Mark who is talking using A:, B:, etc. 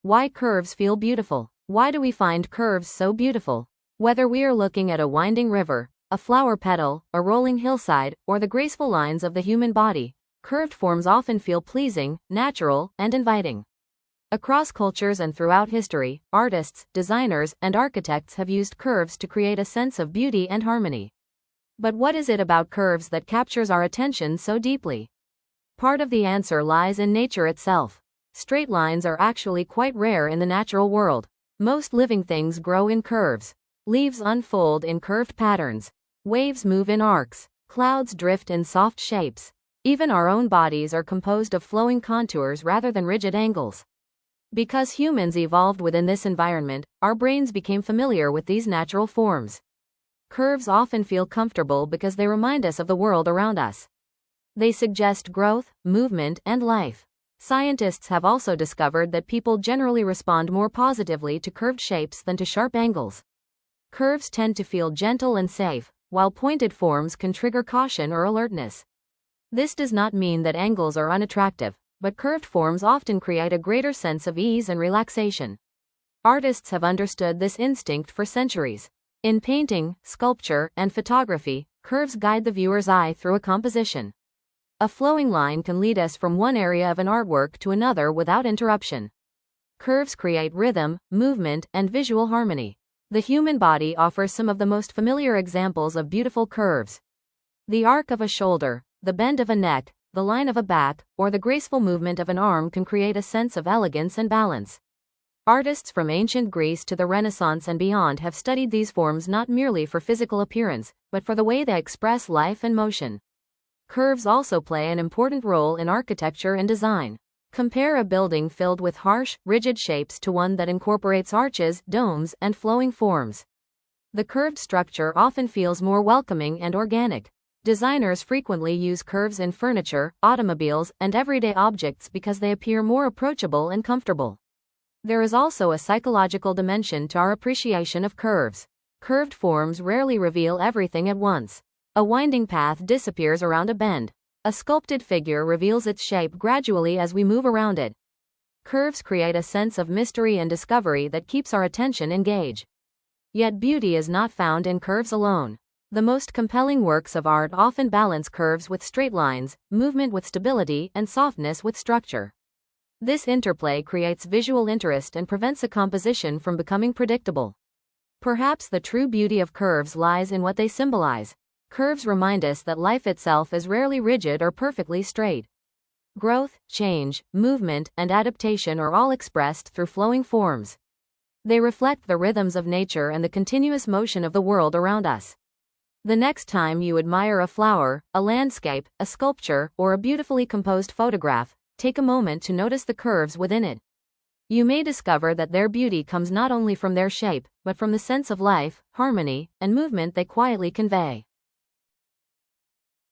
A: Why curves feel beautiful. Why do we find curves so beautiful? Whether we are looking at a winding river, a flower petal, a rolling hillside, or the graceful lines of the human body, curved forms often feel pleasing, natural, and inviting. Across cultures and throughout history, artists, designers, and architects have used curves to create a sense of beauty and harmony. But what is it about curves that captures our attention so deeply? Part of the answer lies in nature itself. Straight lines are actually quite rare in the natural world. Most living things grow in curves. Leaves unfold in curved patterns. Waves move in arcs. Clouds drift in soft shapes. Even our own bodies are composed of flowing contours rather than rigid angles. Because humans evolved within this environment, our brains became familiar with these natural forms. Curves often feel comfortable because they remind us of the world around us. They suggest growth, movement, and life. Scientists have also discovered that people generally respond more positively to curved shapes than to sharp angles. Curves tend to feel gentle and safe, while pointed forms can trigger caution or alertness. This does not mean that angles are unattractive, but curved forms often create a greater sense of ease and relaxation. Artists have understood this instinct for centuries. In painting, sculpture, and photography, curves guide the viewer's eye through a composition. A flowing line can lead us from one area of an artwork to another without interruption. Curves create rhythm, movement, and visual harmony. The human body offers some of the most familiar examples of beautiful curves. The arc of a shoulder, the bend of a neck, the line of a back, or the graceful movement of an arm can create a sense of elegance and balance. Artists from ancient Greece to the Renaissance and beyond have studied these forms not merely for physical appearance, but for the way they express life and motion. Curves also play an important role in architecture and design. Compare a building filled with harsh, rigid shapes to one that incorporates arches, domes, and flowing forms. The curved structure often feels more welcoming and organic. Designers frequently use curves in furniture, automobiles, and everyday objects because they appear more approachable and comfortable. There is also a psychological dimension to our appreciation of curves. Curved forms rarely reveal everything at once. A winding path disappears around a bend. A sculpted figure reveals its shape gradually as we move around it. Curves create a sense of mystery and discovery that keeps our attention engaged. Yet beauty is not found in curves alone. The most compelling works of art often balance curves with straight lines, movement with stability, and softness with structure. This interplay creates visual interest and prevents a composition from becoming predictable. Perhaps the true beauty of curves lies in what they symbolize. Curves remind us that life itself is rarely rigid or perfectly straight. Growth, change, movement, and adaptation are all expressed through flowing forms. They reflect the rhythms of nature and the continuous motion of the world around us. The next time you admire a flower, a landscape, a sculpture, or a beautifully composed photograph, take a moment to notice the curves within it. You may discover that their beauty comes not only from their shape, but from the sense of life, harmony, and movement they quietly convey.